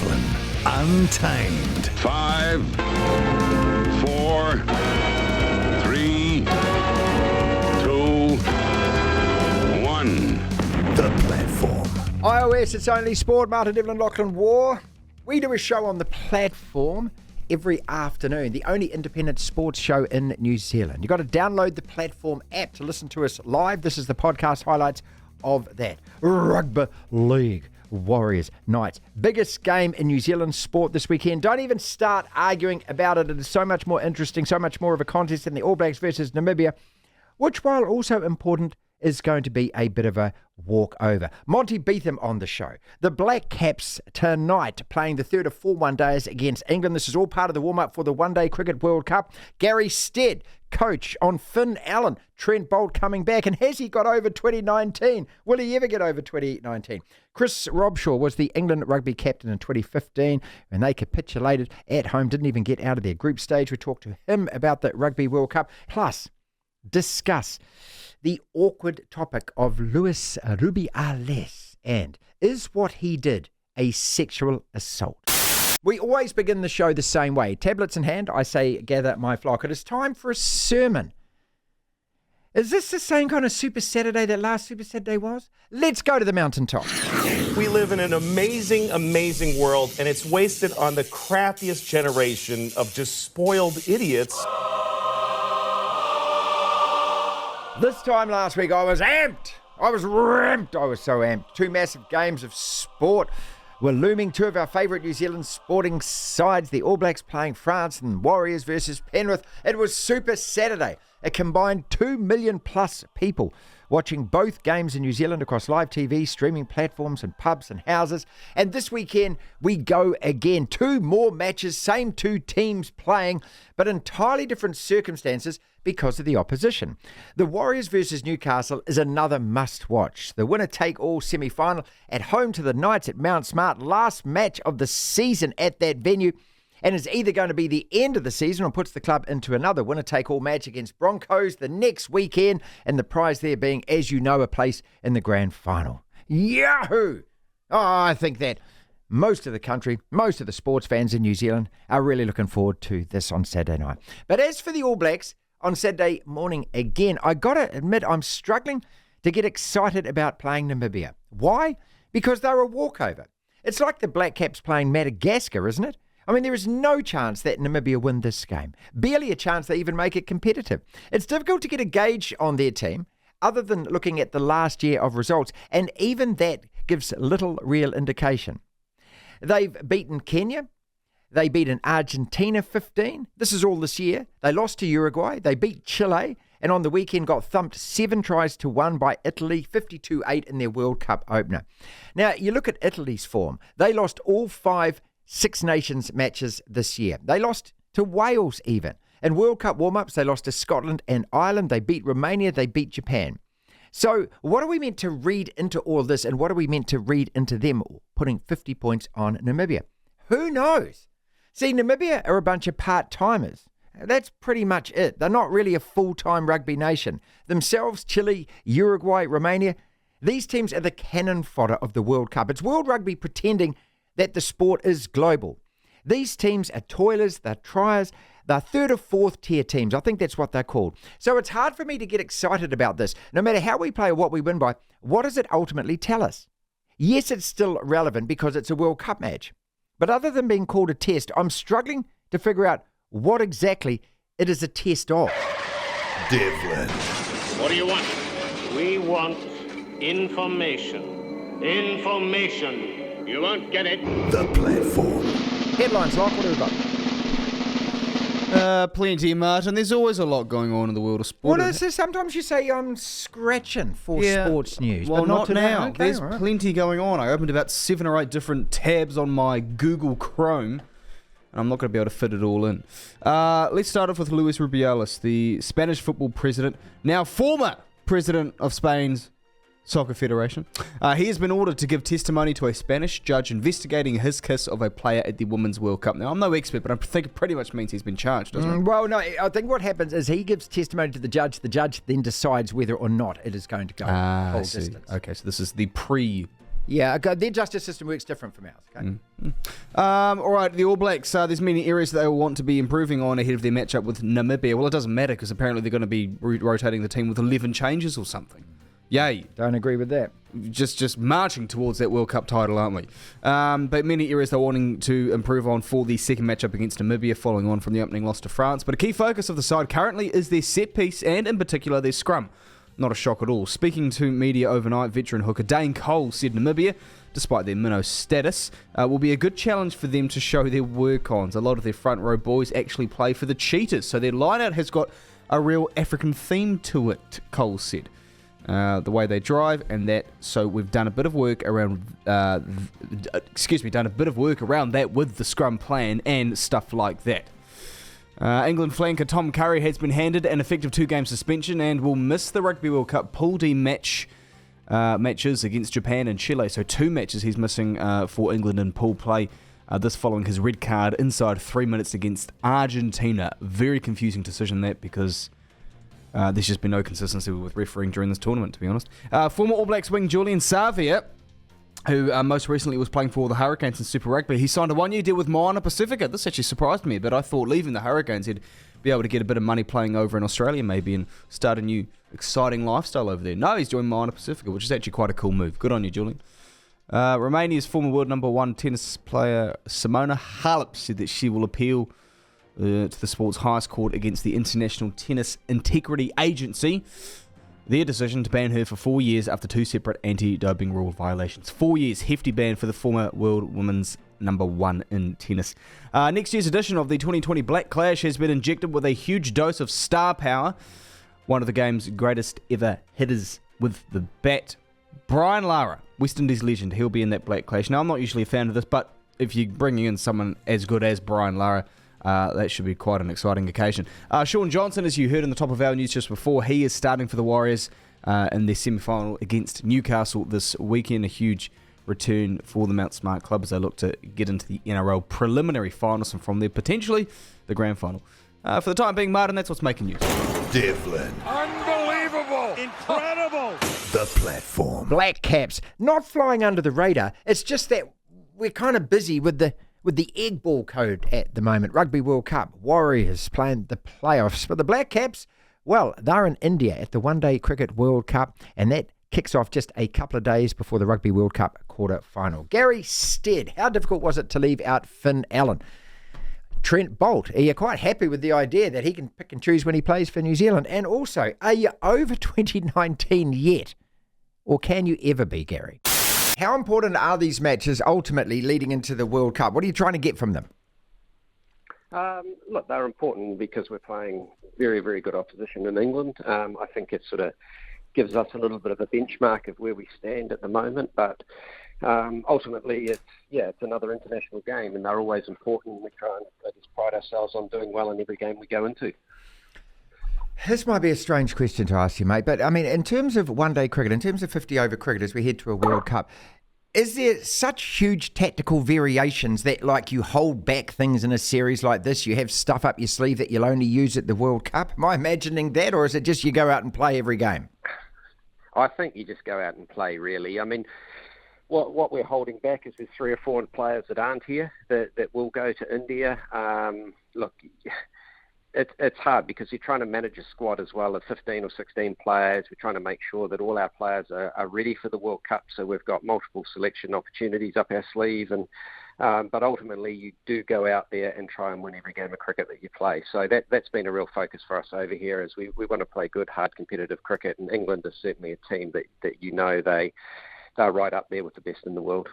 Devlin, Untamed. 5, 4, 3, 2, 1. The Platform. iOS, it's only sport. Martin Devlin, Auckland War. We do a show on the Platform every afternoon, the only independent sports show in New Zealand. You've got to download the Platform app to listen to us live. This is the podcast highlights of that. Rugby League. Warriors, Knights. Biggest game in New Zealand sport this weekend. Don't even start arguing about it. It is so much more interesting, so much more of a contest than the All Blacks versus Namibia, which, while also important, is going to be a bit of a walkover. Monty Betham on the show. The Black Caps tonight playing the third of 4 one-days against England. This is all part of the warm-up for the One-Day Cricket World Cup. Gary Stead, coach on Finn Allen. Trent Boult coming back. And has he got over 2019? Will he ever get over 2019? Chris Robshaw was the England rugby captain in 2015 and they capitulated at home, didn't even get out of their group stage. We talked to him about the Rugby World Cup. Plus, discuss the awkward topic of Luis Rubiales and is what he did a sexual assault? We always begin the show the same way. Tablets in hand, I say, gather my flock. It is time for a sermon. Is this the same kind of Super Saturday that last Super Saturday was? Let's go to the mountaintop. We live in an amazing, amazing world, and it's wasted on the crappiest generation of just spoiled idiots. This time last week, I was amped. I was ramped. I was so amped. 2 massive games of sport were looming. 2 of our favourite New Zealand sporting sides, the All Blacks playing France and Warriors versus Penrith. It was Super Saturday. A combined 2 million plus people watching both games in New Zealand across live TV, streaming platforms and pubs and houses. And this weekend, we go again. 2 more matches, same 2 teams playing, but entirely different circumstances because of the opposition. The Warriors versus Newcastle is another must-watch. The winner-take-all semi-final at home to the Knights at Mount Smart, last match of the season at that venue, and is either going to be the end of the season or puts the club into another winner-take-all match against Broncos the next weekend, and the prize there being, as you know, a place in the grand final. Yahoo! Oh, I think that most of the country, most of the sports fans in New Zealand are really looking forward to this on Saturday night. But as for the All Blacks, on Saturday morning again, I got to admit I'm struggling to get excited about playing Namibia. Why? Because they're a walkover. It's like the Black Caps playing Madagascar, isn't it? I mean, there is no chance that Namibia win this game. Barely a chance they even make it competitive. It's difficult to get a gauge on their team other than looking at the last year of results, and even that gives little real indication. They've beaten Kenya. They beat an Argentina 15. This is all this year. They lost to Uruguay. They beat Chile. And on the weekend got thumped 7-1 by Italy, 52-8 in their World Cup opener. Now, you look at Italy's form. They lost all 5 Six Nations matches this year. They lost to Wales even. In World Cup warm-ups, they lost to Scotland and Ireland. They beat Romania. They beat Japan. So what are we meant to read into all this, and what are we meant to read into them putting 50 points on Namibia? Who knows? See, Namibia are a bunch of part-timers. That's pretty much it. They're not really a full-time rugby nation. Themselves, Chile, Uruguay, Romania, these teams are the cannon fodder of the World Cup. It's World Rugby pretending that the sport is global. These teams are toilers, they're triers, they're 3rd or 4th tier teams. I think that's what they're called. So it's hard for me to get excited about this. No matter how we play or what we win by, what does it ultimately tell us? Yes, it's still relevant because it's a World Cup match. But other than being called a test, I'm struggling to figure out what exactly it is a test of. Devlin. What do you want? We want information. Information. You won't get it. The Platform. Headlines, Locke, what do we got? Plenty, Martin. There's always a lot going on in the world of sport. Well, sometimes you say I'm scratching for sports news. Well, but not today. now. Okay, There's right. plenty going on. I opened about 7 or 8 different tabs on my Google Chrome. I'm not going to be able to fit it all in. Let's start off with Luis Rubiales, the Spanish football president, now former president of Spain's Soccer Federation. He has been ordered to give testimony to a Spanish judge investigating his kiss of a player at the Women's World Cup. Now, I'm no expert, but I think it pretty much means he's been charged, doesn't it? Well, no, I think what happens is he gives testimony to the judge. The judge then decides whether or not it is going to go whole distance. Okay, so this is the pre Yeah, okay, their justice system works different from ours. Okay? All right, the All Blacks, there's many areas that they will want to be improving on ahead of their matchup with Namibia. Well, it doesn't matter because apparently they're going to be rotating the team with 11 changes or something. Yay. Don't agree with that. Just marching towards that World Cup title, aren't we? But many areas they're wanting to improve on for the second matchup against Namibia, following on from the opening loss to France. But a key focus of the side currently is their set piece and, in particular, their scrum. Not a shock at all. Speaking to media overnight, veteran hooker Dane Cole said Namibia, despite their minnow status, will be a good challenge for them to show their work-ons. A lot of their front row boys actually play for the Cheetahs, so their line-out has got a real African theme to it, Cole said. The way they drive and that, so we've done a bit of work around that with the scrum plan and stuff like that. England flanker Tom Curry has been handed an effective 2-game suspension and will miss the Rugby World Cup Pool D matches against Japan and Chile. So 2 matches he's missing for England in pool play. This following his red card inside 3 minutes against Argentina. Very confusing decision that, because there's just been no consistency with refereeing during this tournament, to be honest. Former All Blacks wing Julian Savia, who most recently was playing for the Hurricanes in Super Rugby, he signed a 1-year deal with Moana Pacifica. This actually surprised me, but I thought leaving the Hurricanes he'd be able to get a bit of money playing over in Australia maybe and start a new exciting lifestyle over there. No, he's joined Moana Pacifica, which is actually quite a cool move. Good on you, Julian. Romania's former world number 1 tennis player Simona Halep said that she will appeal to the sport's highest court against the International Tennis Integrity Agency, their decision to ban her for 4 years after 2 separate anti-doping rule violations. 4 years, hefty ban for the former world women's number 1 in tennis. Next year's edition of the 2020 Black Clash has been injected with a huge dose of star power. One of the game's greatest ever hitters with the bat, Brian Lara, West Indies legend. He'll be in that Black Clash. Now, I'm not usually a fan of this, but if you're bringing in someone as good as Brian Lara, that should be quite an exciting occasion. Sean Johnson, as you heard in the top of our news just before, he is starting for the Warriors in their semi-final against Newcastle this weekend. A huge return for the Mount Smart club as they look to get into the NRL preliminary finals and from there potentially the grand final. For the time being, Martin, that's what's making news. Devlin, Unbelievable! Incredible! the platform. Black Caps, not flying under the radar. It's just that we're kind of busy with the egg ball code at the moment. Rugby World Cup, Warriors playing the playoffs. But the Black Caps, well, they're in India at the One Day Cricket World Cup, and that kicks off just a couple of days before the Rugby World Cup quarter final. Gary Stead, how difficult was it to leave out Finn Allen? Trent Bolt, are you quite happy with the idea that he can pick and choose when he plays for New Zealand? And also, are you over 2019 yet? Or can you ever be, Gary? How important are these matches ultimately leading into the World Cup? What are you trying to get from them? Look, they're important because we're playing very, very good opposition in England. I think it sort of gives us a little bit of a benchmark of where we stand at the moment. But ultimately, it's another international game, and they're always important. We try and just pride ourselves on doing well in every game we go into. This might be a strange question to ask you, mate, but I mean, in terms of one-day cricket, in terms of 50-over cricket as we head to a World Cup, is there such huge tactical variations that, like, you hold back things in a series like this? You have stuff up your sleeve that you'll only use at the World Cup? Am I imagining that, or is it just you go out and play every game? I think you just go out and play, really. I mean, what we're holding back is there's 3 or 4 players that aren't here that will go to India. Look, it's hard because you're trying to manage a squad as well of 15 or 16 players. We're trying to make sure that all our players are ready for the World Cup, so we've got multiple selection opportunities up our sleeve. And but ultimately, you do go out there and try and win every game of cricket that you play. So that's been a real focus for us over here, as we want to play good, hard, competitive cricket. And England is certainly a team that they're right up there with the best in the world.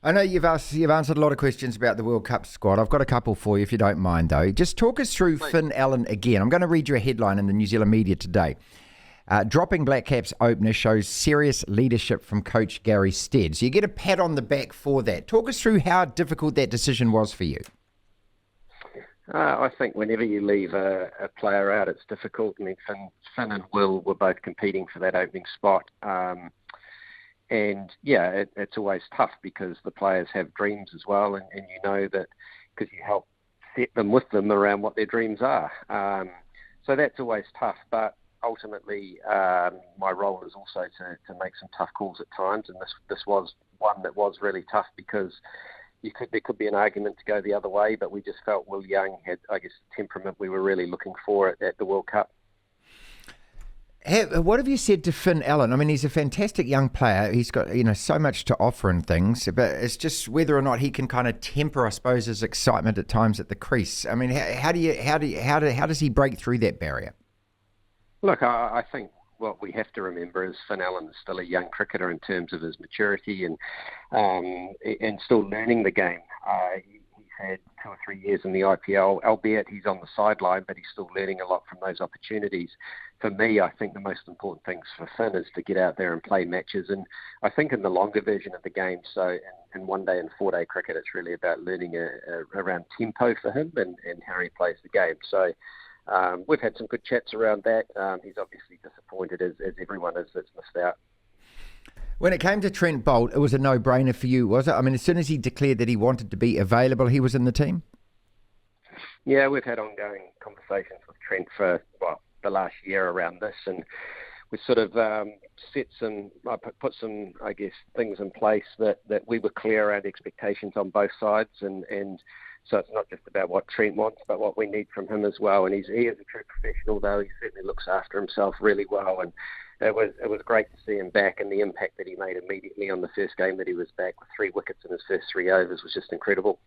I know you've answered a lot of questions about the World Cup squad. I've got a couple for you, if you don't mind, though. Just talk us through Finn Allen again. I'm going to read you a headline in the New Zealand media today. Dropping Black Caps opener shows serious leadership from coach Gary Stead. So you get a pat on the back for that. Talk us through how difficult that decision was for you. I think whenever you leave a player out, it's difficult. I mean, Finn and Will were both competing for that opening spot. And yeah, it's always tough because the players have dreams as well, and you know that because you help set them with them around what their dreams are. So that's always tough. But ultimately my role is also to make some tough calls at times, and this was one that was really tough because there could be an argument to go the other way, but we just felt Will Young had, I guess, the temperament we were really looking for at the World Cup. What have you said to Finn Allen? I mean, he's a fantastic young player. He's got so much to offer and things, but it's just whether or not he can kind of temper, I suppose, his excitement at times at the crease. I mean, how does he break through that barrier? Look, I think what we have to remember is Finn Allen is still a young cricketer in terms of his maturity and still learning the game. He's had 2 or 3 years in the IPL, albeit he's on the sideline, but he's still learning a lot from those opportunities. For me, I think the most important things for Finn is to get out there and play matches. And I think in the longer version of the game, so in 1 day and 4 day cricket, it's really about learning around tempo for him and how he plays the game. So we've had some good chats around that. He's obviously disappointed, as everyone is that's missed out. When it came to Trent Boult, it was a no-brainer for you, was it? I mean, as soon as he declared that he wanted to be available, he was in the team? Yeah, we've had ongoing conversations with Trent for, the last year around this, and we sort of put some, I guess, things in place that we were clear around expectations on both sides, and so it's not just about what Trent wants, but what we need from him as well. And he is a true professional, though. He certainly looks after himself really well, and it was great to see him back, and the impact that he made immediately on the first game that he was back with 3 wickets in his first 3 overs was just incredible.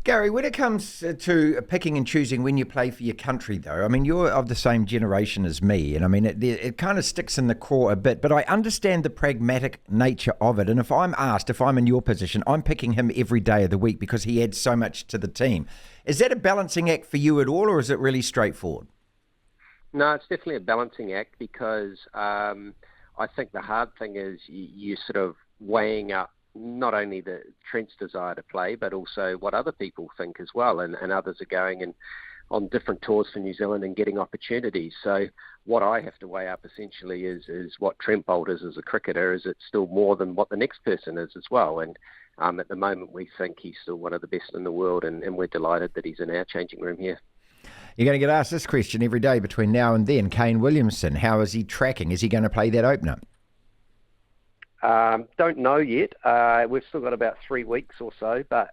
Gary, when it comes to picking and choosing when you play for your country, though, I mean, you're of the same generation as me, and I mean, it kind of sticks in the core a bit, but I understand the pragmatic nature of it, and if I'm in your position, I'm picking him every day of the week because he adds so much to the team. Is that a balancing act for you at all, or is it really straightforward? No, it's definitely a balancing act because I think the hard thing is you sort of weighing up not only the Trent's desire to play, but also what other people think as well. And others are going on different tours for New Zealand and getting opportunities. So what I have to weigh up essentially is what Trent Boult is as a cricketer. Is it still more than what the next person is as well? And at the moment, we think he's still one of the best in the world, and we're delighted that he's in our changing room here. You're going to get asked this question every day between now and then. Kane Williamson, how is he tracking? Is he going to play that opener? Don't know yet. We've still got about 3 weeks or so, but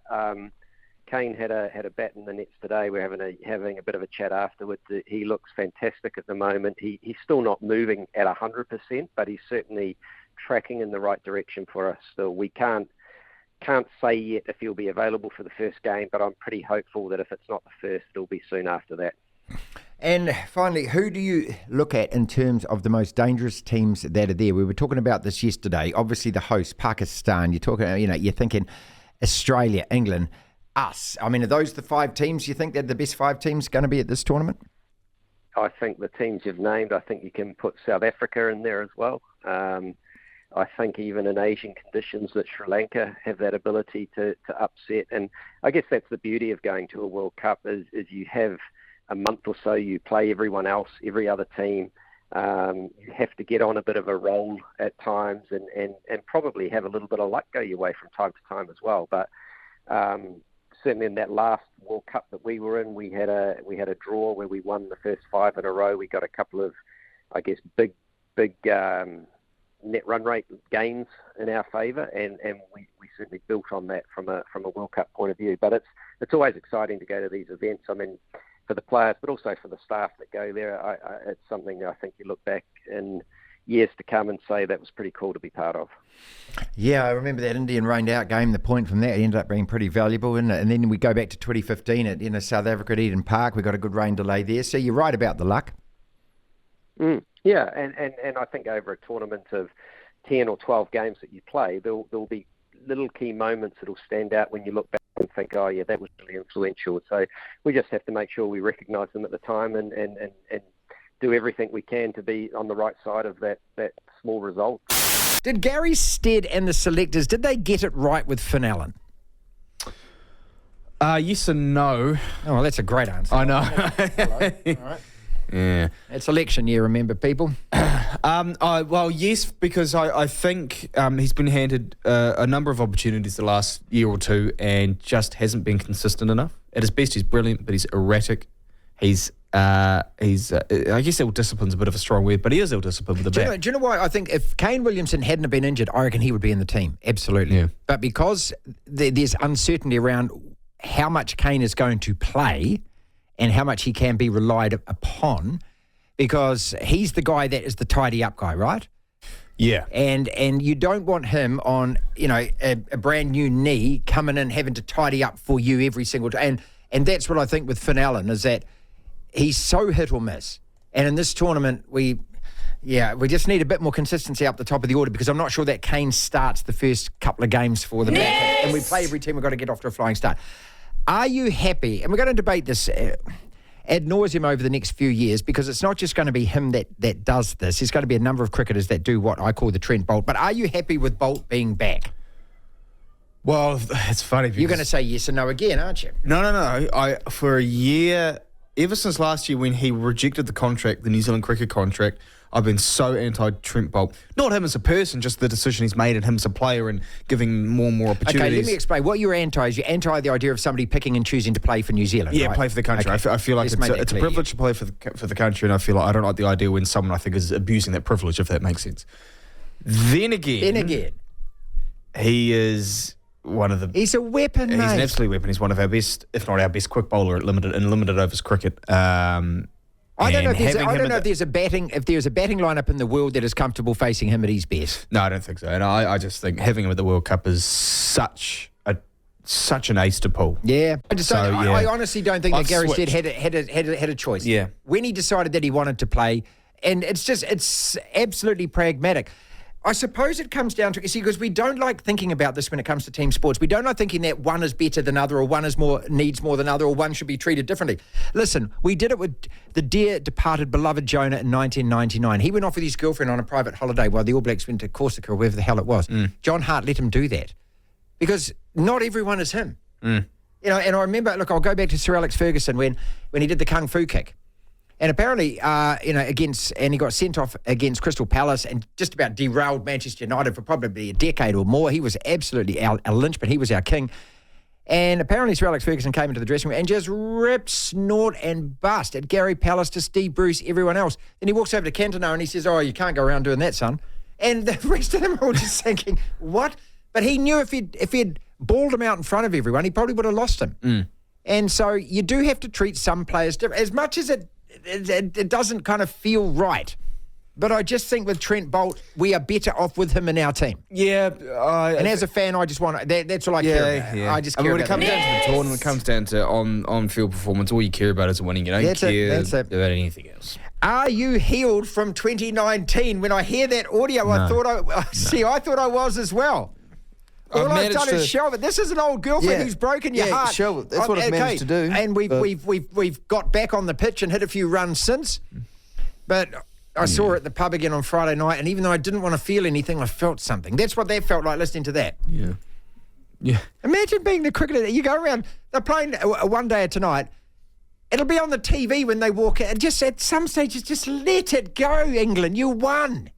Kane had a bat in the nets today. We're having a bit of a chat afterwards. He looks fantastic at the moment. He's still not moving at 100%, but he's certainly tracking in the right direction for us. So we can't say yet if he'll be available for the first game, but I'm pretty hopeful that if it's not the first, it'll be soon after that. And finally, who do you look at in terms of the most dangerous teams that are there? We were talking about this yesterday. Obviously, the host, Pakistan. You're thinking Australia, England, us. I mean, are those the 5 teams you think they're the best 5 teams going to be at this tournament? I think the teams you've named, I think you can put South Africa in there as well. I think even in Asian conditions that Sri Lanka have that ability to upset. And I guess that's the beauty of going to a World Cup is you have a month or so, you play everyone else, every other team. You have to get on a bit of a roll at times and probably have a little bit of luck go your way from time to time as well. But certainly in that last World Cup that we were in, we had a draw where we won the first 5 in a row. We got a couple of, I guess, big net run rate gains in our favour, and we certainly built on that from a World Cup point of view. But it's always exciting to go to these events. I mean, for the players, but also for the staff that go there, it's something I think you look back in years to come and say that was pretty cool to be part of. Yeah, I remember that Indian rained out game. The point from that ended up being pretty valuable, and then we go back to 2015 at South Africa at Eden Park. We got a good rain delay there. So you're right about the luck. Yeah, and I think over a tournament of 10 or 12 games that you play, there'll be little key moments that'll stand out when you look back and think, oh yeah, that was really influential. So we just have to make sure we recognise them at the time and do everything we can to be on the right side of that small result. Did Gary Stead and the selectors, did they get it right with Finn Allen? Yes and no. Oh, well, that's a great answer. I know. Hello. All right. Yeah. It's election year, remember, people? Well, yes, because I think he's been handed a number of opportunities the last year or two and just hasn't been consistent enough. At his best, he's brilliant, but he's erratic. He's He's, I guess ill-discipline's a bit of a strong word, but he is ill-disciplined with the bat. Do you know why? I think if Kane Williamson hadn't have been injured, I reckon he would be in the team. Absolutely. Yeah. But because there's uncertainty around how much Kane is going to play and how much he can be relied upon, because he's the guy that is the tidy-up guy, right? Yeah. And you don't want him on, a brand new knee coming in having to tidy up for you every single time. And that's what I think with Finn Allen is that he's so hit or miss. And in this tournament, we just need a bit more consistency up the top of the order, because I'm not sure that Kane starts the first couple of games for the back. And we play every team, we've got to get off to a flying start. Are you happy? And we're going to debate this ad nauseum over the next few years, because it's not just going to be him that does this. There's going to be a number of cricketers that do what I call the Trent Bolt. But are you happy with Bolt being back? Well, it's funny because... You're going to say yes and no again, aren't you? No. For a year, ever since last year when he rejected the contract, the New Zealand cricket contract, I've been so anti-Trent Bolt. Not him as a person, just the decision he's made and him as a player and giving more and more opportunities. Okay, let me explain. What you're anti is you're anti the idea of somebody picking and choosing to play for New Zealand. Yeah, right? play for the country. Okay. I feel like it's a privilege to play for the country, and I feel like I don't like the idea when someone I think is abusing that privilege, if that makes sense. Then again, he is one of the... He's a weapon, mate. He's an absolute weapon. He's one of our best, if not our best, quick bowler at limited overs cricket. I don't know if there's a batting lineup in the world that is comfortable facing him at his best. No, I don't think so. And I just think having him at the World Cup is such an ace to pull. Yeah, I honestly don't think that Gary Stead had a choice. Yeah, when he decided that he wanted to play, and it's absolutely pragmatic. I suppose it comes down to, because we don't like thinking about this when it comes to team sports. We don't like thinking that one is better than other, or one needs more than other, or one should be treated differently. Listen, we did it with the dear departed beloved Jonah in 1999. He went off with his girlfriend on a private holiday while the All Blacks went to Corsica or wherever the hell it was. John Hart let him do that because not everyone is him. And I remember, look, I'll go back to Sir Alex Ferguson when he did the Kung Fu kick. And apparently, and he got sent off against Crystal Palace and just about derailed Manchester United for probably a decade or more. He was absolutely our linchpin. He was our king. And apparently, Sir Alex Ferguson came into the dressing room and just ripped, snort, and bust at Gary Pallister, Steve Bruce, everyone else. Then he walks over to Cantona and he says, "Oh, you can't go around doing that, son." And the rest of them are all just thinking, "What?" But he knew if he'd balled him out in front of everyone, he probably would have lost him. And so you do have to treat some players different, as much as it doesn't kind of feel right. But I just think with Trent Bolt, we are better off with him in our team. Yeah. And as a fan, I just want that's all I care about. Yeah. I just care when it about comes down to the tournament, it comes down to on-field performance, all you care about is winning. You don't care about anything else. Are you healed from 2019? When I hear that audio, I thought I was as well. All I've done is show it. This is an old girlfriend who's broken your heart. Show it. That's what I've managed to do. And we've got back on the pitch and hit a few runs since. But I saw her at the pub again on Friday night, and even though I didn't want to feel anything, I felt something. That's what that felt like listening to that. Yeah. Imagine being the cricketer. You go around. They're playing a one-dayer tonight. It'll be on the TV when they walk out. Just at some stages, just let it go, England. You won.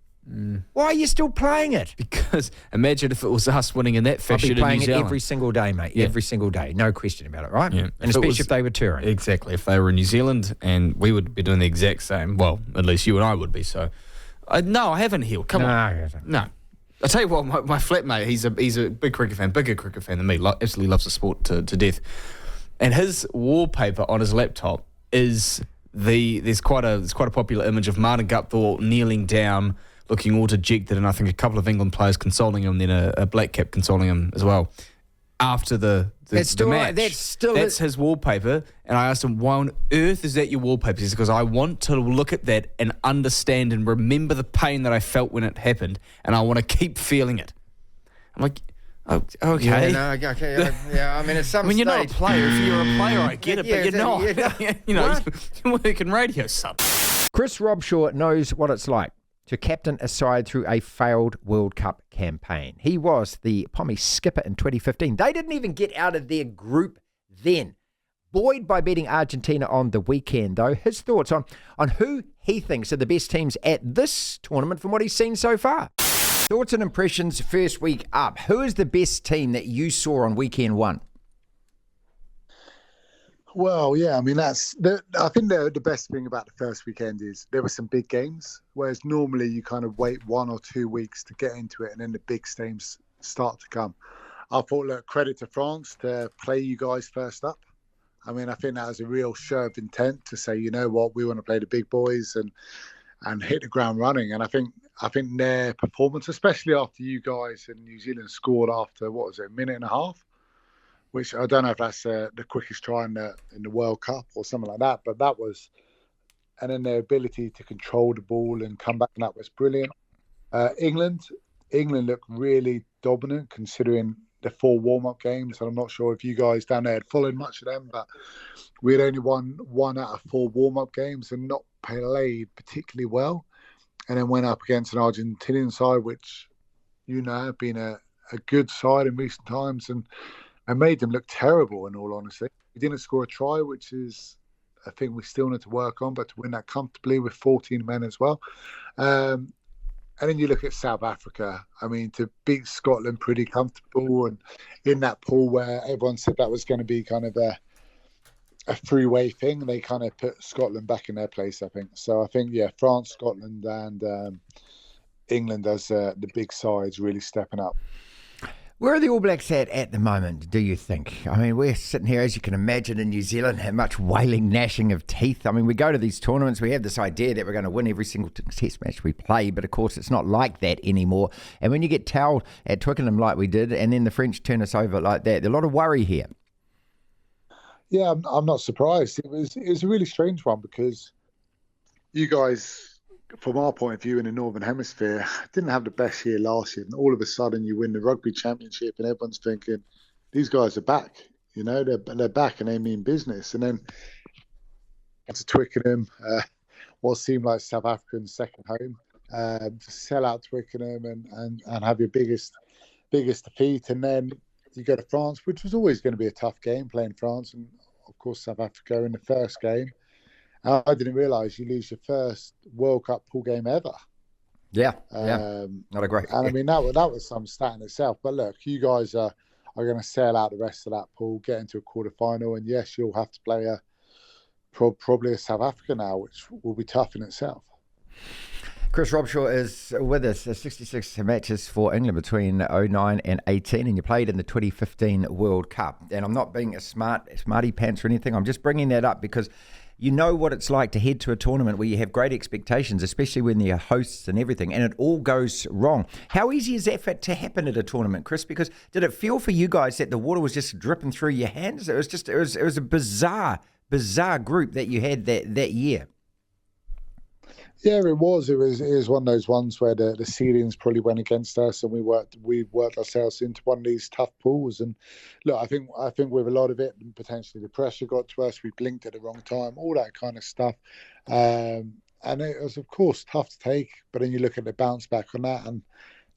Why are you still playing it? Because imagine if it was us winning in that fashion. I'd be playing in New it Zealand. every single day, mate. Yeah. Every single day. No question about it, right? Yeah. And especially if they were touring. Exactly. If they were in New Zealand, and we would be doing the exact same. Well, at least you and I would be. So, no, I haven't healed. Come on. No. I tell you what, my flatmate, he's a big cricket fan, bigger cricket fan than me. Absolutely loves the sport to death. And his wallpaper on his laptop is there's quite a popular image of Martin Gupthorpe kneeling down, looking all dejected, and I think a couple of England players consoling him, then a black cap consoling him as well. After the match. That's his wallpaper. And I asked him, why on earth is that your wallpaper? He said, because I want to look at that and understand and remember the pain that I felt when it happened, and I want to keep feeling it. I'm like, oh, okay. Yeah, I mean, at some I mean, you're stage... not a player. If you're a player, I get it, but you're not. Yeah. You work in radio, son. Chris Robshaw knows what it's like to captain a side through a failed World Cup campaign. He was the Pommy skipper in 2015. They didn't even get out of their group then. Buoyed by beating Argentina on the weekend, though, his thoughts on who he thinks are the best teams at this tournament from what he's seen so far. Thoughts and impressions first week up. Who is the best team that you saw on weekend one? Well, yeah, I mean, I think the best thing about the first weekend is there were some big games, whereas normally you kind of wait 1 or 2 weeks to get into it and then the big games start to come. I thought, look, credit to France to play you guys first up. I mean, I think that was a real show of intent to say, you know what, we want to play the big boys and hit the ground running. And I think their performance, especially after you guys in New Zealand scored after, what was it, a minute and a half? Which I don't know if that's the quickest try in the World Cup or something like that, but that was, and then their ability to control the ball and come back, and that was brilliant. England looked really dominant considering the 4 warm-up games, and I'm not sure if you guys down there had followed much of them, but we had only won 1 out of 4 warm-up games and not played particularly well, and then went up against an Argentinian side, which, you know, have been a good side in recent times, and made them look terrible, in all honesty. We didn't score a try, which is a thing we still need to work on, but to win that comfortably with 14 men as well. And then you look at South Africa. I mean, to beat Scotland pretty comfortable, and in that pool where everyone said that was going to be kind of a three-way thing, they kind of put Scotland back in their place, I think. So I think, yeah, France, Scotland and England as the big sides really stepping up. Where are the All Blacks at the moment, do you think? I mean, we're sitting here, as you can imagine, in New Zealand, and much wailing, gnashing of teeth. I mean, we go to these tournaments, we have this idea that we're going to win every single test match we play, but of course it's not like that anymore. And when you get towed at Twickenham like we did, and then the French turn us over like that, there's a lot of worry here. Yeah, I'm not surprised. It was a really strange one because you guys, from our point of view in the Northern Hemisphere, didn't have the best year last year. And all of a sudden you win the Rugby Championship and everyone's thinking, these guys are back. You know, they're back and they mean business. And then to Twickenham, what seemed like South Africa's second home, to sell out Twickenham and have your biggest defeat. And then you go to France, which was always going to be a tough game, playing France. And, of course, South Africa in the first game. I didn't realise you lose your first World Cup pool game ever. Yeah. Not a great. And I mean, that was some stat in itself. But look, you guys are going to sail out the rest of that pool, get into a quarter-final, and yes, you'll have to play probably a South Africa now, which will be tough in itself. Chris Robshaw is with us. 66 matches for England between 09 and 18, and you played in the 2015 World Cup. And I'm not being a smarty pants or anything. I'm just bringing that up because you know what it's like to head to a tournament where you have great expectations, especially when you're hosts and everything, and it all goes wrong. How easy is that to happen at a tournament, Chris? Because did it feel for you guys that the water was just dripping through your hands? It was a bizarre group that you had that year. Yeah, it was. It was one of those ones where the seedings probably went against us, and we worked ourselves into one of these tough pools. And look, I think with a lot of it, potentially the pressure got to us. We blinked at the wrong time, all that kind of stuff. And it was, of course, tough to take. But then you look at the bounce back on that and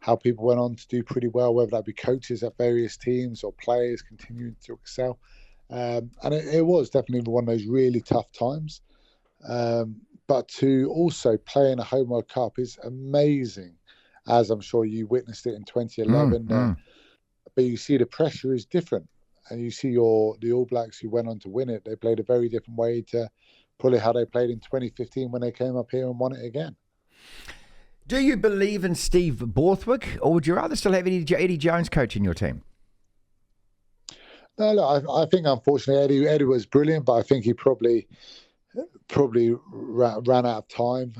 how people went on to do pretty well, whether that be coaches at various teams or players continuing to excel. And it was definitely one of those really tough times. But to also play in a home World Cup is amazing, as I'm sure you witnessed it in 2011. But you see the pressure is different. And you see the All Blacks who went on to win it, they played a very different way to probably how they played in 2015 when they came up here and won it again. Do you believe in Steve Borthwick, or would you rather still have Eddie Jones coaching your team? No, I think unfortunately Eddie was brilliant, but I think he probably ran out of time.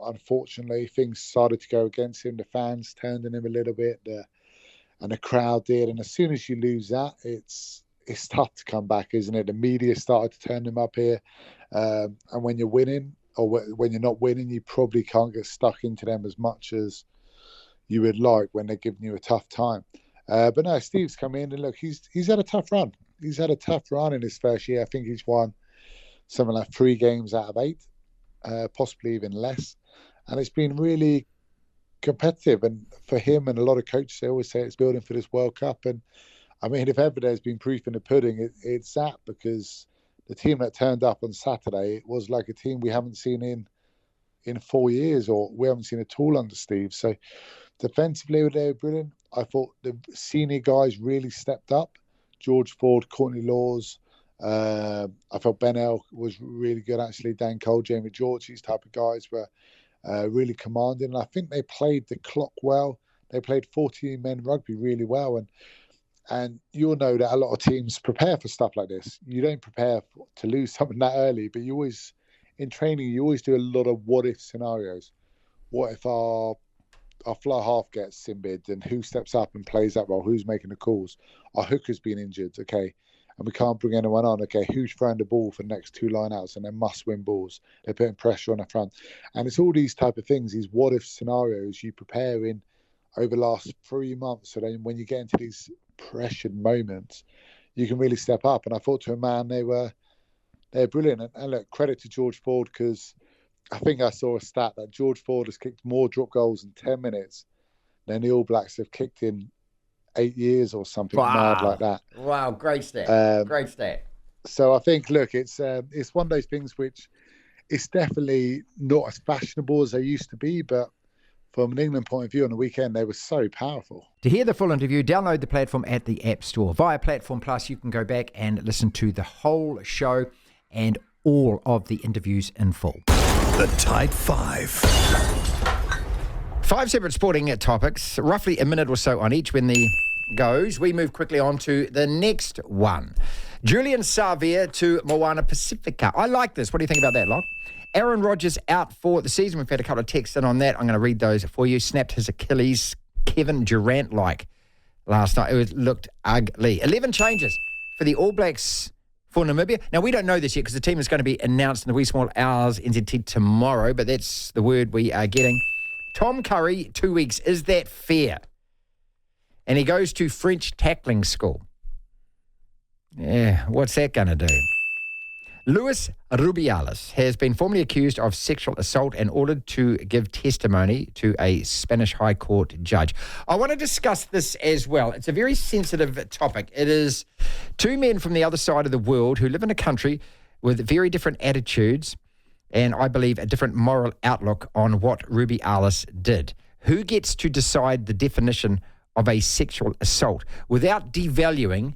Unfortunately, things started to go against him. The fans turned on him a little bit, and the crowd did. And as soon as you lose that, it's tough to come back, isn't it? The media started to turn him up here, and when you're winning or when you're not winning, you probably can't get stuck into them as much as you would like when they're giving you a tough time. But no, Steve's come in and look, he's had a tough run. He's had a tough run in his first year. I think he's won something like 3 games out of 8, possibly even less. And it's been really competitive. And for him and a lot of coaches, they always say it's building for this World Cup. And I mean, if ever there's been proof in the pudding, it's that, because the team that turned up on Saturday was like a team we haven't seen in 4 years, or we haven't seen at all under Steve. So defensively, they were brilliant. I thought the senior guys really stepped up. George Ford, Courtney Laws, I felt Ben El was really good, actually. Dan Cole, Jamie George, these type of guys were really commanding. And I think they played the clock well. They played 14-men rugby really well. And you'll know that a lot of teams prepare for stuff like this. You don't prepare to lose something that early, but in training, you always do a lot of what-if scenarios. What if our fly half gets sin-bid, and who steps up and plays that role? Who's making the calls? Our hooker's been injured, okay, and we can't bring anyone on, okay, who's throwing the ball for the next 2 line-outs, and they must win balls. They're putting pressure on the front. And it's all these type of things, these what-if scenarios you prepare in over the last 3 months, so then when you get into these pressured moments, you can really step up. And I thought, to a man, they're brilliant. And look, credit to George Ford, because I think I saw a stat that George Ford has kicked more drop goals in 10 minutes than the All Blacks have kicked in 8 years or something mad like that. Wow, great stat. Great stat. So I think, look, it's one of those things which it's definitely not as fashionable as they used to be, but from an England point of view on the weekend, they were so powerful. To hear the full interview, download the platform at the App Store. Via Platform Plus, you can go back and listen to the whole show and all of the interviews in full. The Tight Five. 5 separate sporting topics, roughly a minute or so on each. When the goes, we move quickly on to the next one. Julian Savea to Moana Pacifica. I like this. What do you think about that, Locke? Aaron Rodgers out for the season. We've had a couple of texts in on that. I'm going to read those for you. Snapped his Achilles, Kevin Durant-like last night. It looked ugly. 11 changes for the All Blacks for Namibia. Now, we don't know this yet because the team is going to be announced in the wee small hours NZT tomorrow, but that's the word we are getting. Tom Curry, 2 weeks. Is that fair? And he goes to French tackling school. Yeah, what's that going to do? Luis Rubiales has been formally accused of sexual assault and ordered to give testimony to a Spanish High Court judge. I want to discuss this as well. It's a very sensitive topic. It is 2 men from the other side of the world who live in a country with very different attitudes and, I believe, a different moral outlook on what Rubiales did. Who gets to decide the definition of a sexual assault without devaluing,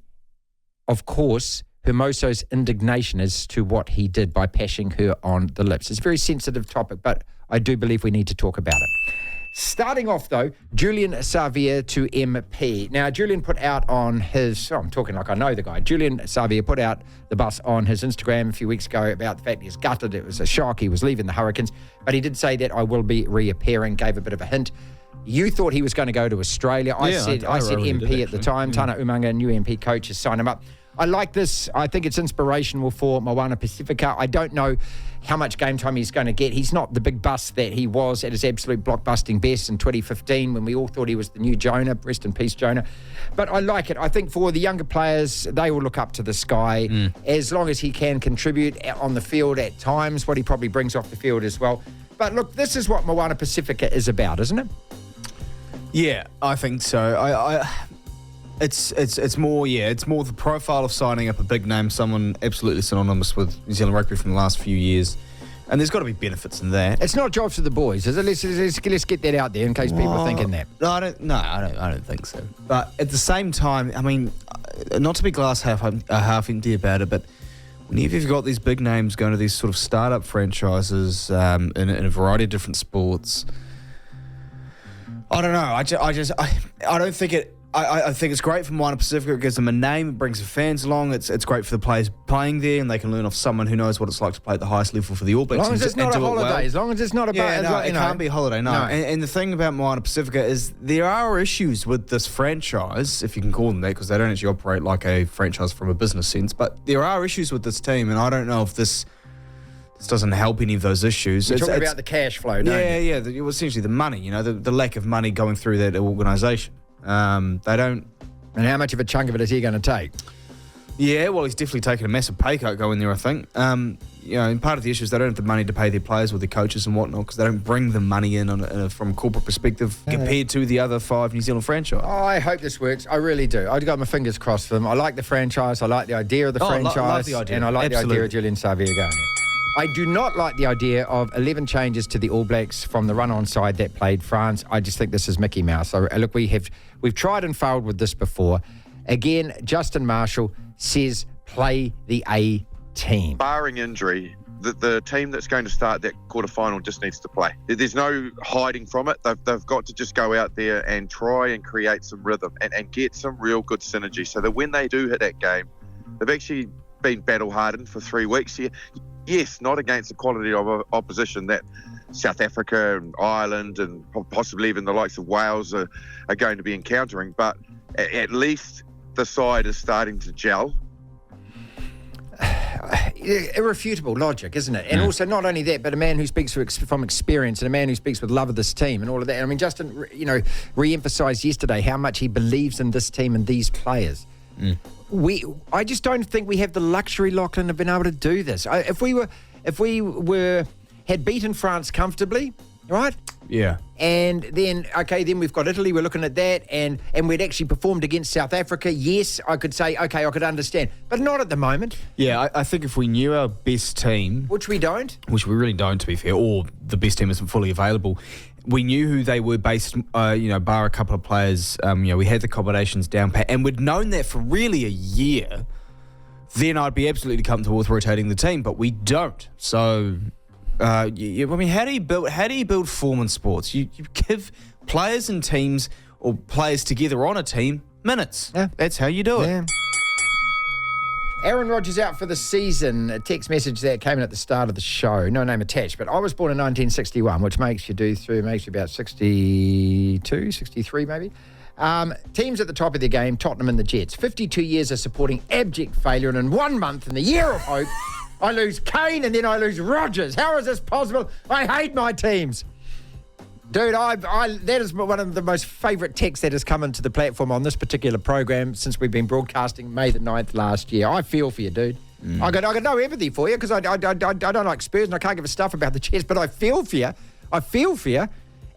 of course, Hermoso's indignation as to what he did by pashing her on the lips? It's a very sensitive topic, but I do believe we need to talk about it. Starting off, though, Julian Savea to MP. Now, Julian put out on his... I'm talking like I know the guy. Julian Savea put out the bus on his Instagram a few weeks ago about the fact he's gutted. It was a shock. He was leaving the Hurricanes. But he did say that I will be reappearing, gave a bit of a hint. You thought he was going to go to Australia. I said MP at the time. Tana Umanga, new MP coach, has signed him up. I like this. I think it's inspirational for Moana Pacifica. I don't know how much game time he's going to get. He's not the big bust that he was at his absolute blockbusting best in 2015 when we all thought he was the new Jonah. Rest in peace, Jonah. But I like it. I think for the younger players, they will look up to the sky as long as he can contribute on the field at times, what he probably brings off the field as well. But look, this is what Moana Pacifica is about, isn't it? Yeah, I think so. It's more the profile of signing up a big name, someone absolutely synonymous with New Zealand rugby from the last few years, and there's got to be benefits in that. It's not jobs for the boys, is it? Let's get that out there in case people are thinking that. No, I don't think so. But at the same time, I mean, not to be glass half empty about it, but whenever you've got these big names going to these sort of startup franchises in a variety of different sports, I don't know. I don't think it. I think it's great for Moana Pacifica. It gives them a name. It brings the fans along. It's great for the players playing there, and they can learn off someone who knows what it's like to play at the highest level for the All Blacks. As long as it's not a holiday. As long as it's not about... it can't be a holiday, no. And the thing about Moana Pacifica is there are issues with this franchise, if you can call them that, because they don't actually operate like a franchise from a business sense, but there are issues with this team, and I don't know if this doesn't help any of those issues. You're talking about the cash flow, don't you? Yeah, essentially the money, the lack of money going through that organisation. They don't... And how much of a chunk of it is he going to take? Yeah, well, he's definitely taken a massive pay cut going there, I think. And part of the issue is they don't have the money to pay their players or their coaches and whatnot because they don't bring the money in from a corporate perspective compared to the other 5 New Zealand franchises. Oh, I hope this works. I really do. I've got my fingers crossed for them. I like the franchise. I like the idea of the franchise. Love the idea. And I like Absolutely. the idea of Julian Savea going there. I do not like the idea of 11 changes to the All Blacks from the run-on side that played France. I just think this is Mickey Mouse. So, look, we've tried and failed with this before. Again, Justin Marshall says play the A team. Barring injury, the team that's going to start that quarterfinal just needs to play. There's no hiding from it. They've got to just go out there and try and create some rhythm and get some real good synergy so that when they do hit that game, they've actually been battle-hardened for 3 weeks. Yes, not against the quality of opposition that South Africa and Ireland and possibly even the likes of Wales are going to be encountering, but at least the side is starting to gel. Irrefutable logic, isn't it? And also, not only that, but a man who speaks from experience and a man who speaks with love of this team and all of that. I mean, Justin, re-emphasised yesterday how much he believes in this team and these players. I just don't think we have the luxury, Lachlan, of being able to do this. If we had beaten France comfortably, right? Yeah. And then, then we've got Italy, we're looking at that, and we'd actually performed against South Africa. Yes, I could say, okay, I could understand. But not at the moment. Yeah, I think if we knew our best team... Which we don't. Which we really don't, to be fair, or the best team isn't fully available. We knew who they were based, bar a couple of players. We had the combinations down pat, and we'd known that for really a year. Then I'd be absolutely comfortable with rotating the team, but we don't. So... how do you build form in sports? You give players and teams or players together on a team minutes. Yeah. That's how you do it. Yeah. Aaron Rodgers out for the season. A text message that came in at the start of the show. No name attached, but I was born in 1961, which makes you about 62, 63 maybe. Teams at the top of their game, Tottenham and the Jets. 52 years of supporting abject failure, and in 1 month, in the year of hope, I lose Kane and then I lose Rodgers. How is this possible? I hate my teams. Dude, that is one of the most favourite texts that has come into the platform on this particular program since we've been broadcasting May the 9th last year. I feel for you, dude. I got no empathy for you because I don't like Spurs and I can't give a stuff about the Jets, but I feel for you. I feel for you.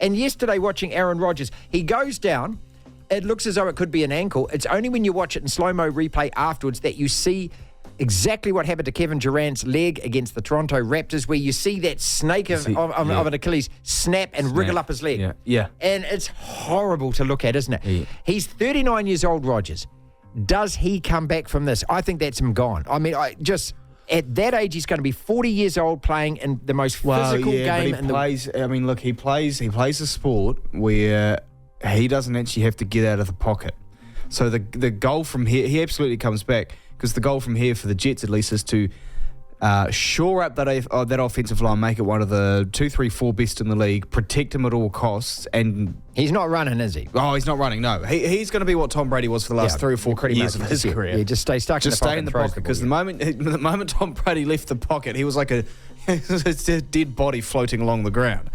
And yesterday watching Aaron Rodgers, he goes down. It looks as though it could be an ankle. It's only when you watch it in slow-mo replay afterwards that you see exactly what happened to Kevin Durant's leg against the Toronto Raptors, where you see that snake of an Achilles snap and wriggle up his leg. Yeah. And it's horrible to look at, isn't it? Yeah. He's 39 years old, Rodgers. Does he come back from this? I think that's him gone. I mean, at that age, he's going to be 40 years old playing in the most physical game. But he plays a sport where he doesn't actually have to get out of the pocket. So the goal from here, he absolutely comes back. Because the goal from here for the Jets, at least, is to shore up that offensive line, make it one of the 2, 3, 4 best in the league, protect him at all costs, and he's not running, is he? Oh, he's not running. No, he's going to be what Tom Brady was for the last 3 or 4 years of his career. Yeah, just stay stuck. Just stay in the pocket. Because the moment Tom Brady left the pocket, he was like a dead body floating along the ground.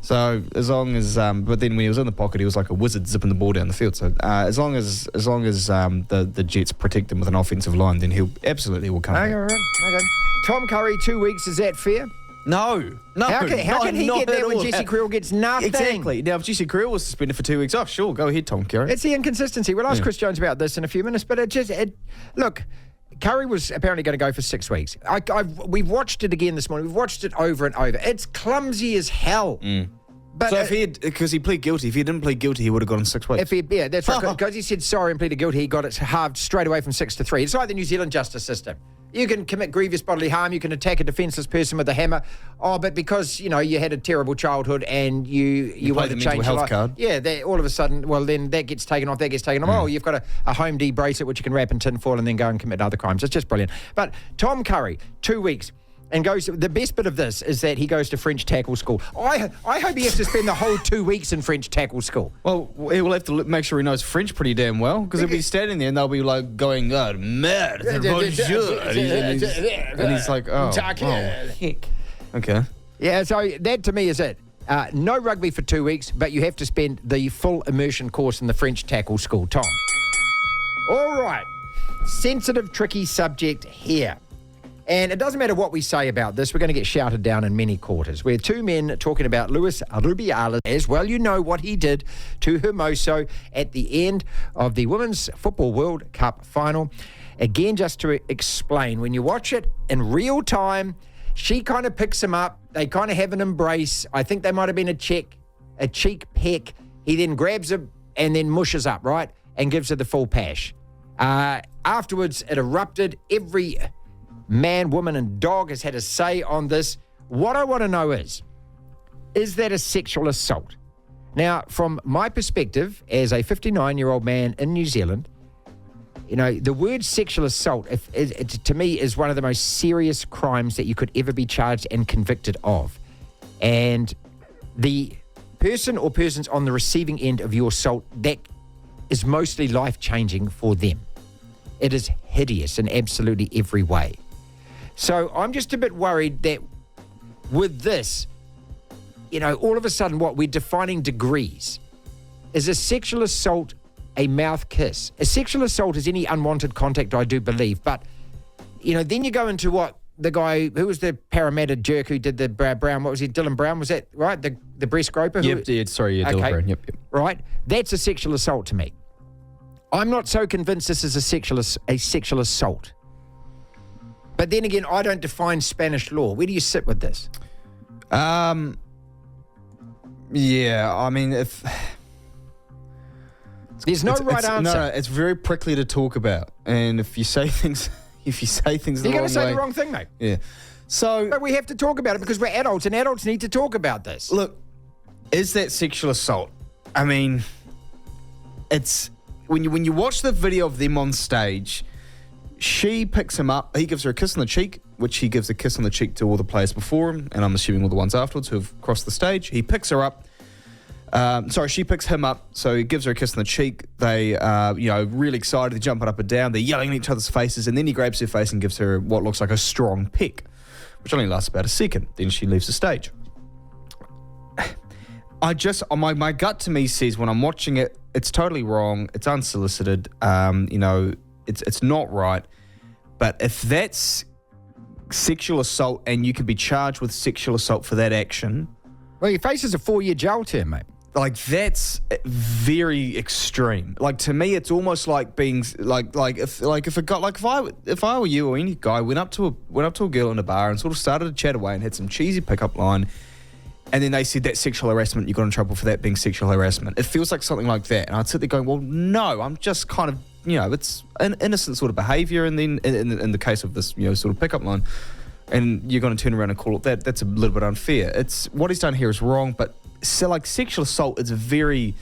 So as long as, but then when he was in the pocket, he was like a wizard zipping the ball down the field. So as long as the Jets protect him with an offensive line, then he'll come back. Okay. Tom Curry, 2 weeks, is that fair? No. How can he get that when Jesse Creel gets nothing? Exactly. Now, if Jesse Creel was suspended for 2 weeks, sure, go ahead, Tom Curry. It's the inconsistency. We'll ask Chris Jones about this in a few minutes, but look. Curry was apparently going to go for 6 weeks. We've watched it again this morning. We've watched it over and over. It's clumsy as hell. But so because he pleaded guilty, if he didn't plead guilty, he would have gone 6 weeks. That's right. Because he said sorry and pleaded guilty, he got it halved straight away from 6 to 3. It's like the New Zealand justice system. You can commit grievous bodily harm. You can attack a defenceless person with a hammer. But because you had a terrible childhood and you want to change your life, card. All of a sudden, well, then that gets taken off. That gets taken off. Oh, you've got a home D bracelet which you can wrap in tinfoil and then go and commit other crimes. It's just brilliant. But Tom Curry, 2 weeks. And goes. The best bit of this is that he goes to French tackle school. I hope he has to spend the whole 2 weeks in French tackle school. Well, he will have to make sure he knows French pretty damn well, because he'll be standing there and they'll be like going, merde, bonjour. And he's like, heck. Okay. Yeah, so that to me is it. No rugby for 2 weeks, but you have to spend the full immersion course in the French tackle school. Tom. All right. Sensitive, tricky subject here. And it doesn't matter what we say about this, we're going to get shouted down in many quarters. We're two men talking about Luis Rubiales, as well you know what he did to Hermoso at the end of the Women's Football World Cup final. Again, just to explain, when you watch it in real time, she kind of picks him up. They kind of have an embrace. I think there might have been a cheek peck. He then grabs her and then mushes up, right? And gives her the full pash. Afterwards, it erupted. Every man, woman, and dog has had a say on this. What I want to know is that a sexual assault? Now, from my perspective, as a 59-year-old man in New Zealand, the word sexual assault, to me, is one of the most serious crimes that you could ever be charged and convicted of. And the person or persons on the receiving end of your assault, that is mostly life-changing for them. It is hideous in absolutely every way. So I'm just a bit worried that with this, all of a sudden, we're defining degrees. Is a sexual assault a mouth kiss? A sexual assault is any unwanted contact, I do believe. But, then you go into what the guy, who was the Parramatta jerk who did the Brown, what was he, Dylan Brown, was that right? The breast groper? Dylan Brown, yep. Right, that's a sexual assault to me. I'm not so convinced this is a sexual assault. But then again, I don't define Spanish law. Where do you sit with this? Yeah, I mean, if... There's no right answer. No, it's very prickly to talk about. And if you say things the wrong way... You're going to say the wrong thing, mate. Yeah. But we have to talk about it because we're adults, and adults need to talk about this. Look, is that sexual assault? I mean, it's... When you watch the video of them on stage, she picks him up. He gives her a kiss on the cheek, which he gives a kiss on the cheek to all the players before him, and I'm assuming all the ones afterwards who have crossed the stage. He picks her up. She picks him up, so he gives her a kiss on the cheek. They, really excited. They're jumping up and down. They're yelling in each other's faces, and then he grabs her face and gives her what looks like a strong peck, which only lasts about a second. Then she leaves the stage. My gut to me says when I'm watching it, it's totally wrong. It's unsolicited. It's not right. But if that's sexual assault and you can be charged with sexual assault for that action... Well, your face is a 4-year jail term, mate. Like, that's very extreme. Like, to me, it's almost like being if I were you or any guy went up to a girl in a bar and sort of started to chat away and had some cheesy pickup line, and then they said that's sexual harassment, you got in trouble for that being sexual harassment. It feels like something like that. And I'd sit there going, well, no, I'm just kind of, it's an innocent sort of behaviour. And then in the case of this, sort of pickup line, and you're going to turn around and call it that, that's a little bit unfair. It's what he's done here is wrong, but sexual assault is a very...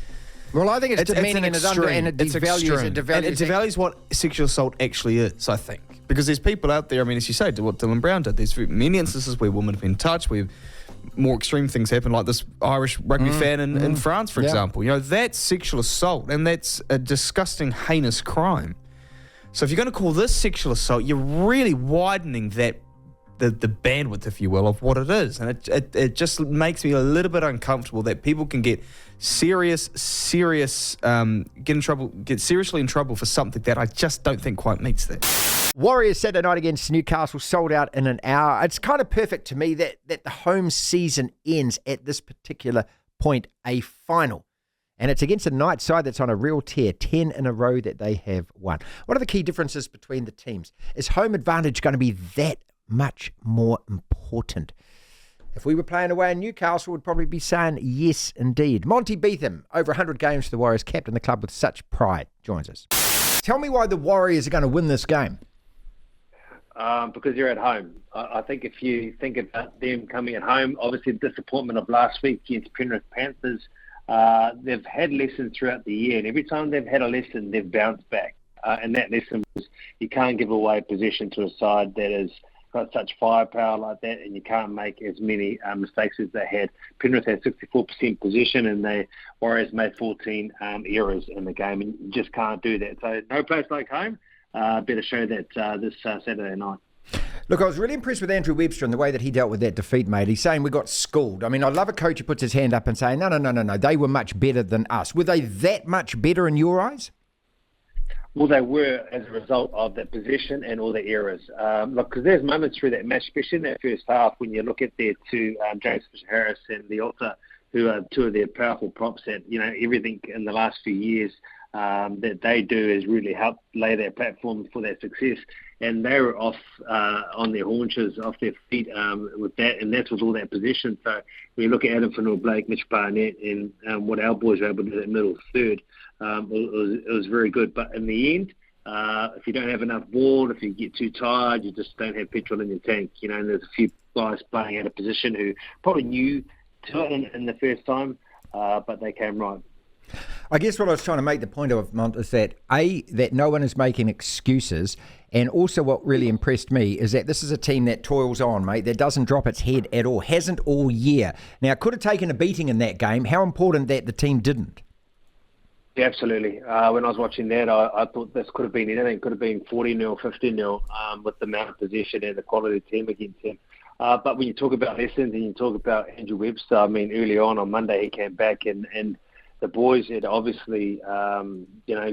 Well, I think it's demeaning and it devalues what sexual assault actually is, I think. Because there's people out there, I mean, as you say, what Dylan Brown did, there's many instances where women have been touched, where more extreme things happen, like this Irish rugby fan in France, for example. That's sexual assault, and that's a disgusting, heinous crime. So if you're going to call this sexual assault, you're really widening that the bandwidth, if you will, of what it is. And it just makes me a little bit uncomfortable that people can get get seriously in trouble for something that I just don't think quite meets that. Warriors Saturday night against Newcastle sold out in an hour. It's kind of perfect to me that the home season ends at this particular point, a final. And it's against a Knights side that's on a real tear, 10 in a row that they have won. What are the key differences between the teams? Is home advantage going to be that much more important? If we were playing away in Newcastle, we'd probably be saying yes, indeed. Monty Betham, over 100 games for the Warriors, captain the club with such pride, joins us. Tell me why the Warriors are going to win this game. Because you're at home. I think if you think about them coming at home, obviously the disappointment of last week against Penrith Panthers, they've had lessons throughout the year, and every time they've had a lesson, they've bounced back. And that lesson was you can't give away possession to a side that has got such firepower like that, and you can't make as many mistakes as they had. Penrith had 64% possession, and the Warriors made 14 errors in the game, and you just can't do that. So no place like home. Better show that this Saturday night. Look, I was really impressed with Andrew Webster and the way that he dealt with that defeat, mate. He's saying we got schooled. I mean, I love a coach who puts his hand up and saying, no, they were much better than us. Were they that much better in your eyes? Well, they were as a result of that possession and all the errors. Look, because there's moments through that match, especially in that first half, when you look at their two, James Fisher-Harris and Leota, who are two of their powerful props that, everything in the last few years that they do is really help lay their platform for that success. And they were off on their haunches, off their feet with that, and that's with all that position. So when you look at Adam Fanua-Blake, Mitch Barnett, and what our boys were able to do that middle third, it was very good. But in the end, if you don't have enough ball, if you get too tired, you just don't have petrol in your tank. And there's a few guys playing out of position who probably knew to it in the first time, but they came right. I guess what I was trying to make the point of, Mont, is that that no one is making excuses, and also what really impressed me is that this is a team that toils on, mate, that doesn't drop its head at all, hasn't all year. Now, it could have taken a beating in that game. How important that the team didn't? Yeah, absolutely. When I was watching that, I thought this could have been anything. It could have been 40-0, 50-0 with the amount of possession and the quality of the team against them. But when you talk about lessons and you talk about Andrew Webster, I mean, early on Monday he came back and the boys had obviously,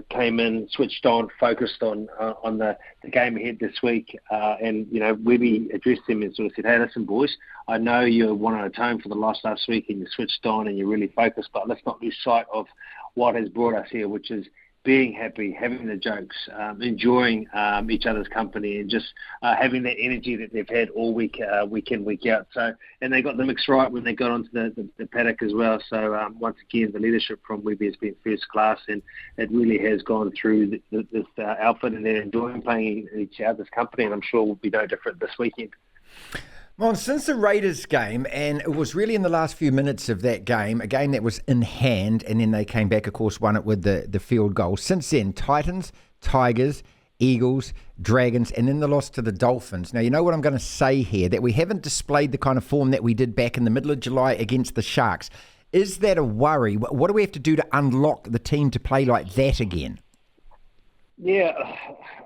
came in, switched on, focused on the game ahead this week. Webby addressed them and sort of said, hey, listen, boys, I know you're one on a tone for the loss last week and you switched on and you're really focused, but let's not lose sight of what has brought us here, which is being happy, having the jokes, enjoying each other's company, and just having that energy that they've had all week, week in, week out. So, and they got the mix right when they got onto the paddock as well. So once again, the leadership from Webby has been first class, and it really has gone through this outfit, and they're enjoying playing each other's company, and I'm sure will be no different this weekend. Well, since the Raiders game, and it was really in the last few minutes of that game, a game that was in hand, and then they came back, of course, won it with the field goal. Since then, Titans, Tigers, Eagles, Dragons, and then the loss to the Dolphins. Now, you know what I'm going to say here, that we haven't displayed the kind of form that we did back in the middle of July against the Sharks. Is that a worry? What do we have to do to unlock the team to play like that again? Yeah,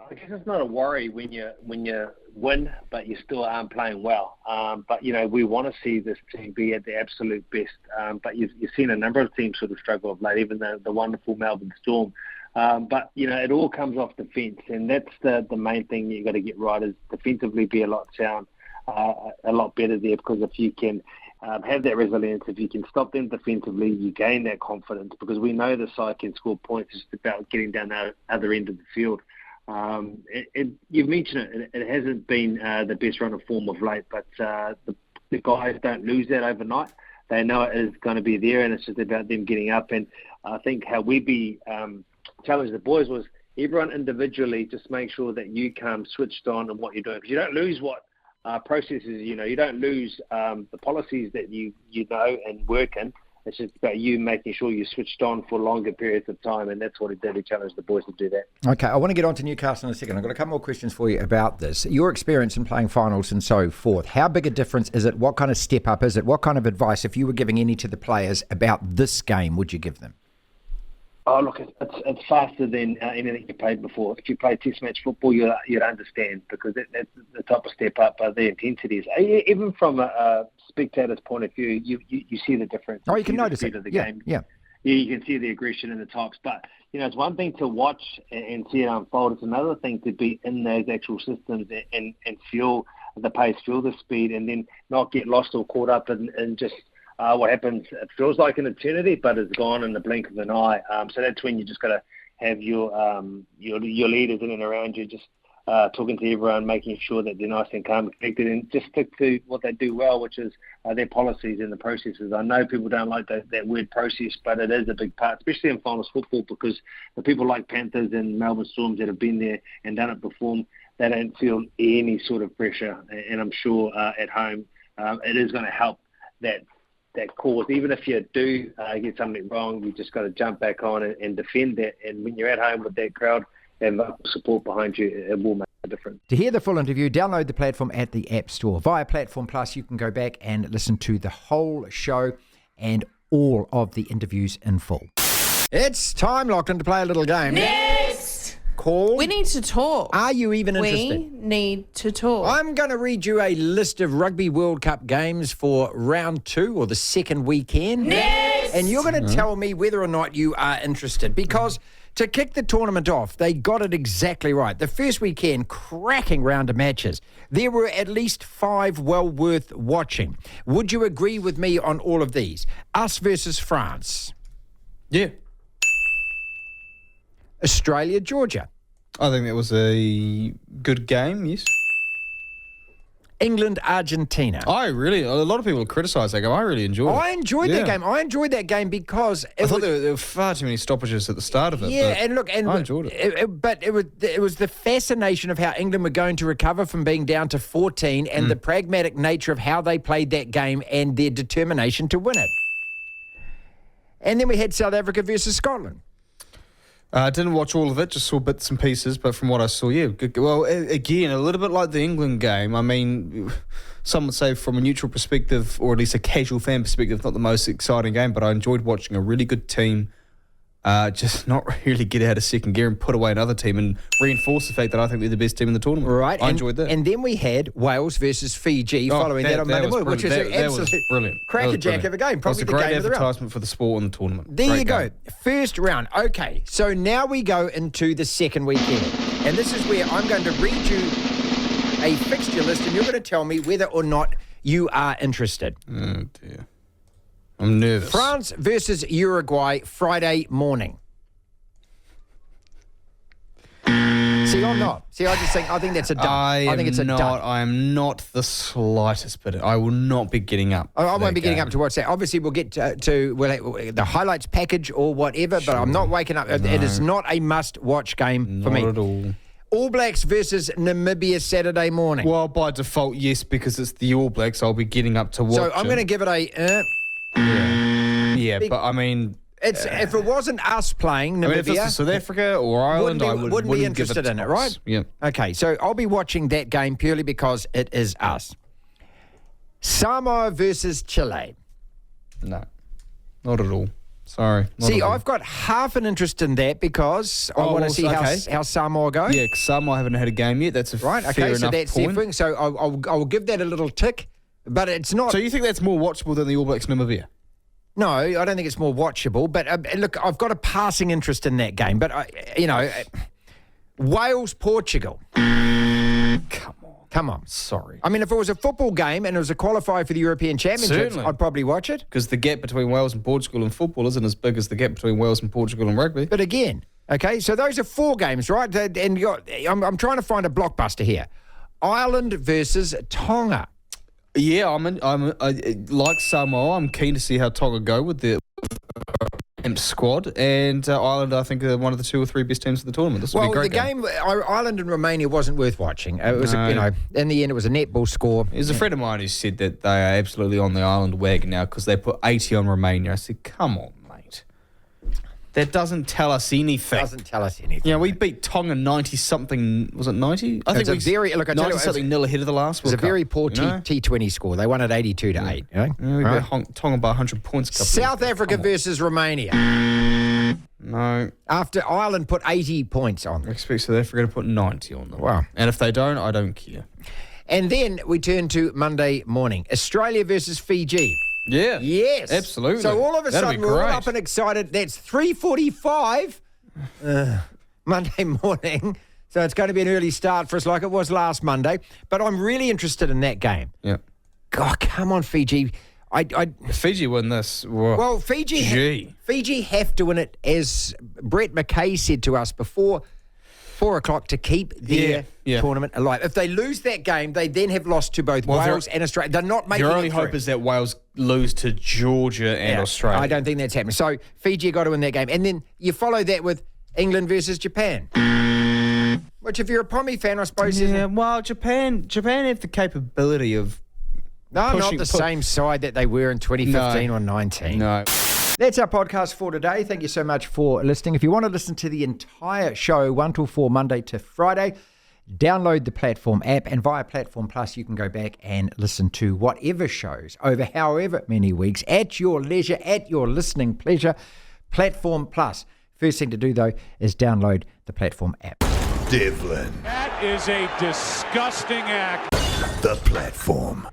I guess it's not a worry when you win, but you still aren't playing well. But we want to see this team be at the absolute best. But you've seen a number of teams sort of struggle of late, even the wonderful Melbourne Storm. But it all comes off defence, and that's the main thing you've got to get right, is defensively be a lot sound, a lot better there, because if you can have that resilience, if you can stop them defensively, you gain that confidence, because we know the side can score points. It's about getting down the other end of the field. You've mentioned it. It hasn't been the best run of form of late, but the guys don't lose that overnight. They know it is going to be there, and it's just about them getting up. And I think how we challenged the boys was everyone individually just make sure that you come switched on in what you're doing, because you don't lose what processes you don't lose the policies that you know and work in. It's just about you making sure you're switched on for longer periods of time, and that's what he did. He challenged the boys to do that. Okay, I want to get on to Newcastle in a second. I've got a couple more questions for you about this. Your experience in playing finals and so forth. How big a difference is it? What kind of step up is it? What kind of advice, if you were giving any to the players about this game, would you give them? Oh, look, it's faster than anything you played before. If you play test match football, you'd understand, because that's the type of step up, the intensity is. Even from a spectator's point of view, you see the difference. Oh, you can notice it. Of the yeah, game. yeah. You can see the aggression and the types. But, it's one thing to watch and see it unfold. It's another thing to be in those actual systems and feel the pace, feel the speed, and then not get lost or caught up in just what happens. It feels like an eternity, but it's gone in the blink of an eye. So that's when you just got to have your leaders in and around you, just talking to everyone, making sure that they're nice and calm and connected, and just stick to what they do well, which is their policies and the processes. I know people don't like that word process, but it is a big part, especially in finals football, because the people like Panthers and Melbourne Storms that have been there and done it before, they don't feel any sort of pressure. And I'm sure at home it is going to help that cause. Even if you do get something wrong, you just got to jump back on and defend that. And when you're at home with that crowd and support behind you, it will make a difference. To hear the full interview, download the platform at the App Store. Via Platform Plus, you can go back and listen to the whole show and all of the interviews in full. It's time, Lachlan, to play a little game. Next! Called... We need to talk. Are you even interested? We need to talk. I'm going to read you a list of Rugby World Cup games for round 2 or the second weekend. Next! And you're going to tell me whether or not you are interested, because to kick the tournament off, they got it exactly right. The first weekend, cracking round of matches. There were at least 5 well worth watching. Would you agree with me on all of these? Us versus France. Yeah. Australia, Georgia. I think that was a good game, yes. England, Argentina. A lot of people criticize that game. I really enjoyed it. I enjoyed that game. I enjoyed that game because I thought there were far too many stoppages at the start of it. Yeah, and look, I enjoyed it. But it was the fascination of how England were going to recover from being down to 14 and the pragmatic nature of how they played that game and their determination to win it. And then we had South Africa versus Scotland. I didn't watch all of it, just saw bits and pieces, but from what I saw, yeah. Well, again, a little bit like the England game. I mean, some would say from a neutral perspective, or at least a casual fan perspective, not the most exciting game, but I enjoyed watching a really good team just not really get out of second gear and put away another team and reinforce the fact that I think they're the best team in the tournament. Right. I enjoyed that. And then we had Wales versus Fiji following that on Monday morning, which was an absolute brilliant. crackerjack of a game. Probably the game of the round. It was a great advertisement for the sport and the tournament. There you go. First round. Okay, so now we go into the second weekend. And this is where I'm going to read you a fixture list and you're going to tell me whether or not you are interested. Oh, dear. I'm nervous. France versus Uruguay, Friday morning. See, I'm not. See, I think that's a dump. I think it's a dump. I am not the slightest bit. I will not be getting up. I won't be getting up to watch that. Obviously, we'll get to the highlights package or whatever, but I'm not waking up. No. It is not a must-watch game for me. Not at all. All Blacks versus Namibia Saturday morning. Well, by default, yes, because it's the All Blacks. I'll be getting up to watch. So I'm going to give it a. Yeah, but I mean, if it wasn't us playing Namibia, if it's South Africa or Ireland, I wouldn't be interested in it, right? Yeah. Okay, so I'll be watching that game purely because it is us. Samoa versus Chile. No, not at all. Sorry. See, I've got half an interest in that because I want to see how Samoa go. Yeah, Samoa haven't had a game yet. That's a right. fair Okay, so enough that's point. different. So I'll give that a little tick, but it's not. So you think that's more watchable than the All Blacks Namibia? No, I don't think it's more watchable. But look, I've got a passing interest in that game. But Wales Portugal. Come on. Sorry. I mean, if it was a football game and it was a qualifier for the European Championships, I'd probably watch it. Because the gap between Wales and Portugal in football isn't as big as the gap between Wales and Portugal in rugby. But again, okay, so those are 4 games, right? And I'm trying to find a blockbuster here. Ireland versus Tonga. Yeah, I'm like Samoa. I'm keen to see how Tonga go with the squad, and Ireland, I think, are one of the 2 or 3 best teams of the tournament. This will be a great game. Ireland and Romania wasn't worth watching. It was, in the end, it was a netball score. There's a friend of mine who said that they are absolutely on the Ireland wagon now because they put 80 on Romania. I said, come on, mate. That doesn't tell us anything. Doesn't tell us anything. Yeah, we beat Tonga 90-something. Was it 90? I think it was 90-something nil ahead of the last World Cup. It was a very poor T20 score. They won at 82-8. Yeah, we beat Tonga by 100 points. South Africa versus Romania. No. After Ireland put 80 points on them. I expect South Africa to put 90 on them. Wow. And if they don't, I don't care. And then we turn to Monday morning. Australia versus Fiji. Yeah. Yes. Absolutely. So all of a sudden we're all up and excited. That's 3:45 Monday morning. So it's going to be an early start for us like it was last Monday. But I'm really interested in that game. Yeah. God, come on, Fiji. If Fiji win this. Well, Fiji have to win it, as Brett McKay said to us before 4 o'clock, to keep their tournament alive. If they lose that game, they then have lost to both Wales and Australia. They're not making it. Your only hope is that Wales lose to Georgia and Australia. I don't think that's happening. So Fiji got to win that game. And then you follow that with England versus Japan. Which, if you're a Pommy fan, I suppose isn't. Yeah, well, Japan have the capability of not the same side that they were in 2015 or 19. No. That's our podcast for today. Thank you so much for listening. If you want to listen to the entire show, 1 till 4, Monday to Friday, download the Platform app, and via Platform Plus, you can go back and listen to whatever shows over however many weeks at your leisure, at your listening pleasure. Platform Plus. First thing to do, though, is download the Platform app. Devlin. That is a disgusting act. The Platform.